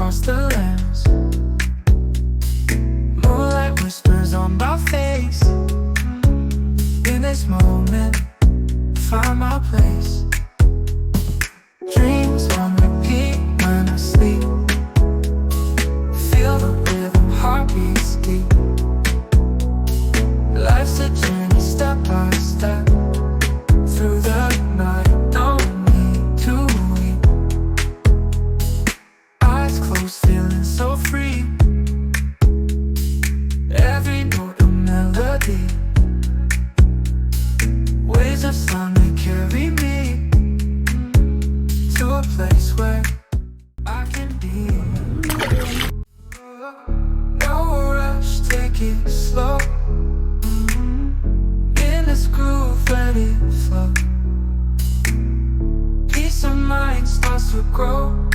across the lands. Moonlight whispers on my face. In this moment, find my place. Dreams on repeat when I sleep. Feel the rhythm, heartbeats deep. Life's a journey, step by step. Through the night, don't need to weep. Eyes closed, feeling so free. Every note a melody. Waves of sun, they carry me to a place where I can be. No rush, take it slow. In this groove, let it flow. Peace of mind starts to grow.